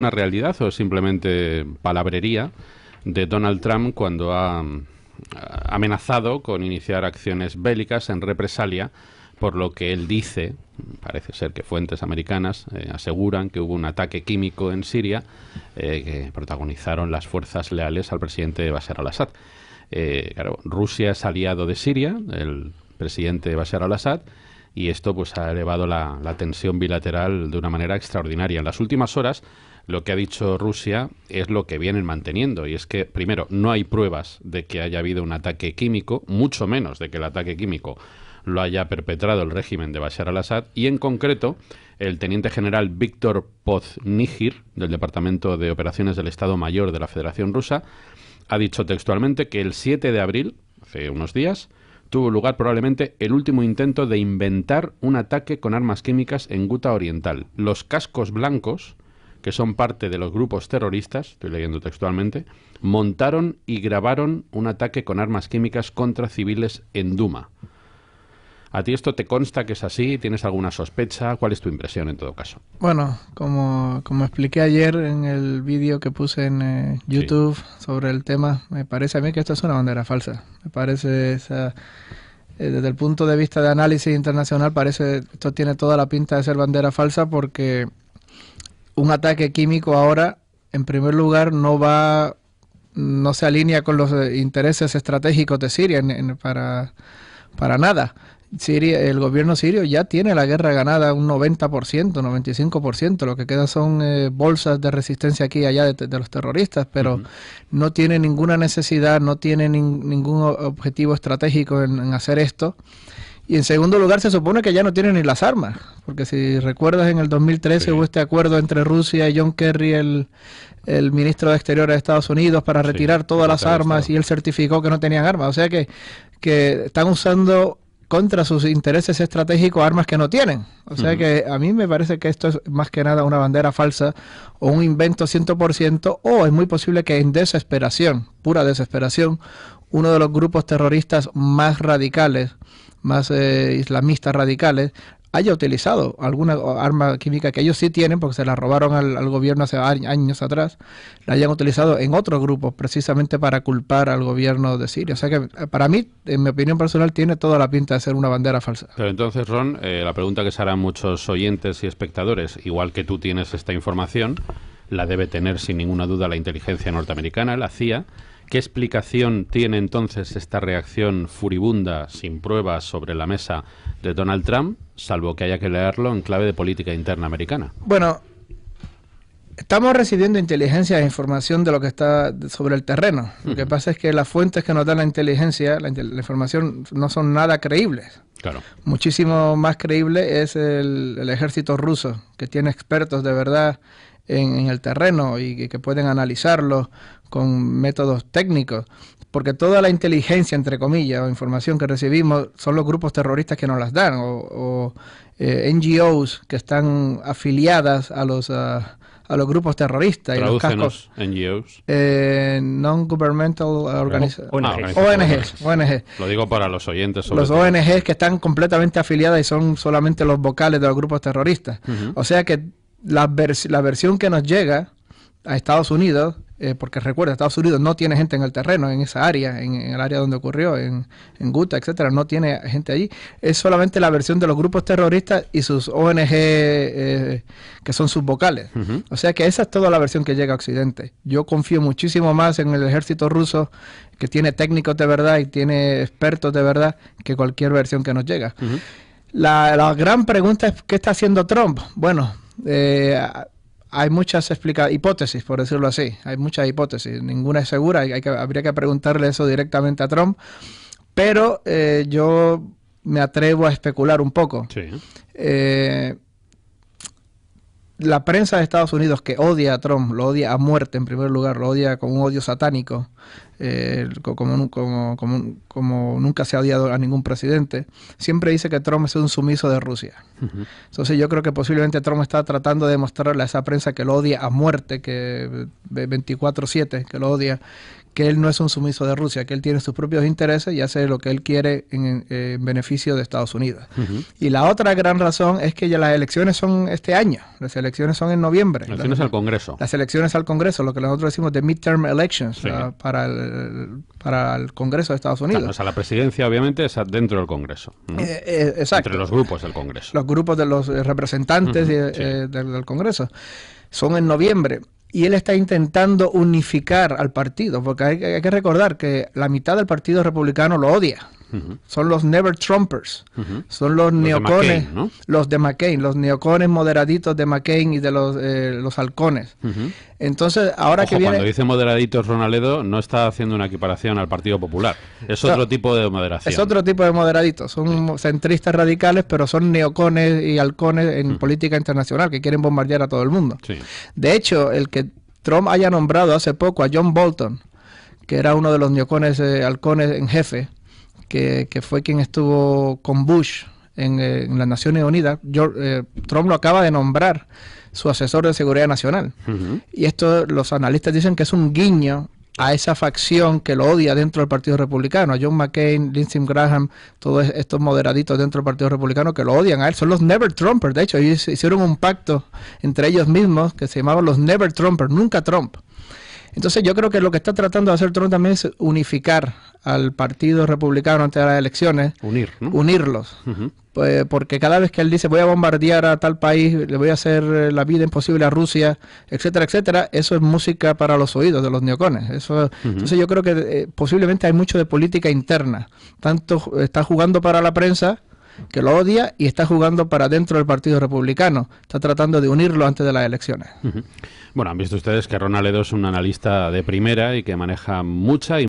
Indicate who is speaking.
Speaker 1: una realidad o es simplemente palabrería de Donald Trump cuando ha amenazado con iniciar acciones bélicas en represalia por lo que él dice? Parece ser que fuentes americanas aseguran que hubo un ataque químico en Siria que protagonizaron las fuerzas leales al presidente Bashar al-Assad. Claro, Rusia es aliado de Siria, el presidente Bashar al-Assad, y esto pues ha elevado la tensión bilateral de una manera extraordinaria. En las últimas horas, lo que ha dicho Rusia es lo que vienen manteniendo, y es que, primero, no hay pruebas de que haya habido un ataque químico, mucho menos de que el ataque químico lo haya perpetrado el régimen de Bashar al-Assad, y en concreto, el teniente general Víctor Poznigir, del Departamento de Operaciones del Estado Mayor de la Federación Rusa, ha dicho textualmente que el 7 de abril, hace unos días, tuvo lugar probablemente el último intento de inventar un ataque con armas químicas en Guta Oriental. Los cascos blancos, que son parte de los grupos terroristas, estoy leyendo textualmente, montaron y grabaron un ataque con armas químicas contra civiles en Duma. ¿A ti esto te consta que es así? ¿Tienes alguna sospecha? ¿Cuál es tu impresión en todo caso?
Speaker 2: Bueno, como expliqué ayer en el vídeo que puse en YouTube sobre el tema, me parece a mí que esto es una bandera falsa. Me parece, desde el punto de vista de análisis internacional, parece esto tiene toda la pinta de ser bandera falsa porque un ataque químico ahora, en primer lugar, no se alinea con los intereses estratégicos de Siria para nada. Siria, el gobierno sirio ya tiene la guerra ganada un 90%, 95%. Lo que queda son bolsas de resistencia aquí y allá de los terroristas, pero no tiene ninguna necesidad, no tiene ningún objetivo estratégico en hacer esto. Y en segundo lugar, se supone que ya no tienen ni las armas, porque si recuerdas, en el 2013 hubo este acuerdo entre Rusia y John Kerry, el ministro de Exteriores de Estados Unidos, para retirar todas las armas, y él certificó que no tenían armas. O sea que están usando contra sus intereses estratégicos armas que no tienen. O sea que a mí me parece que esto es más que nada una bandera falsa o un invento 100%, o es muy posible que en desesperación, pura desesperación, uno de los grupos terroristas más radicales, más islamistas radicales, haya utilizado alguna arma química que ellos sí tienen, porque se la robaron al gobierno hace años atrás, la hayan utilizado en otros grupos, precisamente para culpar al gobierno de Siria. O sea que para mí, en mi opinión personal, tiene toda la pinta de ser una bandera falsa.
Speaker 1: Pero entonces, Ron, la pregunta que se harán muchos oyentes y espectadores, igual que tú tienes esta información, la debe tener sin ninguna duda la inteligencia norteamericana, la CIA. ¿Qué explicación tiene entonces esta reacción furibunda, sin pruebas sobre la mesa de Donald Trump, salvo que haya que leerlo en clave de política interna americana?
Speaker 2: Bueno, estamos recibiendo inteligencia e información de lo que está sobre el terreno. Lo que pasa es que las fuentes que nos dan la inteligencia, la información, no son nada creíbles.
Speaker 1: Claro.
Speaker 2: Muchísimo más creíble es el ejército ruso, que tiene expertos de verdad en el terreno y que pueden analizarlo con métodos técnicos, porque toda la inteligencia, entre comillas, o información que recibimos son los grupos terroristas que nos las dan, o NGOs que están afiliadas a los grupos terroristas.
Speaker 1: Tradúcenos, NGOs.
Speaker 2: Non-Governmental
Speaker 1: Organizations.
Speaker 2: ONG.
Speaker 1: Lo digo para los oyentes.
Speaker 2: Los ONGs que están completamente afiliadas y son solamente los vocales de los grupos terroristas. O sea que la versión que nos llega a Estados Unidos, porque recuerda, Estados Unidos no tiene gente en el terreno, en esa área, en el área donde ocurrió, en Guta, etcétera, no tiene gente allí, es solamente la versión de los grupos terroristas y sus ONG que son sus vocales. O sea que esa es toda la versión que llega a Occidente. Yo confío muchísimo más en el ejército ruso, que tiene técnicos de verdad y tiene expertos de verdad, que cualquier versión que nos llega. La gran pregunta es, ¿qué está haciendo Trump? Bueno, hay muchas hipótesis, por decirlo así. Hay muchas hipótesis. Ninguna es segura. Habría que preguntarle eso directamente a Trump. Pero yo me atrevo a especular un poco.
Speaker 1: Sí.
Speaker 2: La prensa de Estados Unidos, que odia a Trump, lo odia a muerte en primer lugar, lo odia con un odio satánico, como nunca se ha odiado a ningún presidente, siempre dice que Trump es un sumiso de Rusia. Entonces yo creo que posiblemente Trump está tratando de demostrarle a esa prensa que lo odia a muerte, que 24/7, que lo odia, que él no es un sumiso de Rusia, que él tiene sus propios intereses y hace lo que él quiere en beneficio de Estados Unidos. Y la otra gran razón es que ya las elecciones son este año, las elecciones son en noviembre.
Speaker 1: Las elecciones al Congreso.
Speaker 2: Las elecciones al Congreso, lo que nosotros decimos de midterm elections,
Speaker 1: sí,
Speaker 2: para el Congreso de Estados Unidos.
Speaker 1: Claro, o sea, la presidencia obviamente es dentro del Congreso.
Speaker 2: Exacto.
Speaker 1: Entre los grupos del Congreso.
Speaker 2: Los grupos de los representantes del Congreso. Son en noviembre. Y él está intentando unificar al partido, porque hay que recordar que la mitad del Partido Republicano lo odia. Son los Never Trumpers, son los neocones,
Speaker 1: McCain, ¿no?
Speaker 2: Los de McCain, los neocones moderaditos de McCain y de los halcones. Entonces, ahora
Speaker 1: Ojo,
Speaker 2: que viene...
Speaker 1: cuando dice moderaditos Ronaledo, no está haciendo una equiparación al Partido Popular. Es otro tipo de moderación.
Speaker 2: Es otro tipo de moderaditos. Son centristas radicales, pero son neocones y halcones en política internacional, que quieren bombardear a todo el mundo.
Speaker 1: Sí.
Speaker 2: De hecho, el que Trump haya nombrado hace poco a John Bolton, que era uno de los neocones halcones en jefe, que fue quien estuvo con Bush en las Naciones Unidas, Trump lo acaba de nombrar su asesor de seguridad nacional. Y esto los analistas dicen que es un guiño a esa facción que lo odia dentro del Partido Republicano, a John McCain, Lindsey Graham, todos estos moderaditos dentro del Partido Republicano que lo odian a él. Son los Never Trumpers. De hecho, ellos hicieron un pacto entre ellos mismos que se llamaban los Never Trumpers, nunca Trump. Entonces yo creo que lo que está tratando de hacer Trump también es unificar al Partido Republicano antes de las elecciones. Unirlos. Pues porque cada vez que él dice voy a bombardear a tal país, le voy a hacer la vida imposible a Rusia, etcétera, etcétera, eso es música para los oídos de los neocones. Entonces yo creo que posiblemente hay mucho de política interna. Tanto está jugando para la prensa, que lo odia, y está jugando para dentro del Partido Republicano. Está tratando de unirlo antes de las elecciones.
Speaker 1: Bueno, han visto ustedes que Ronaledo es un analista de primera y que maneja mucha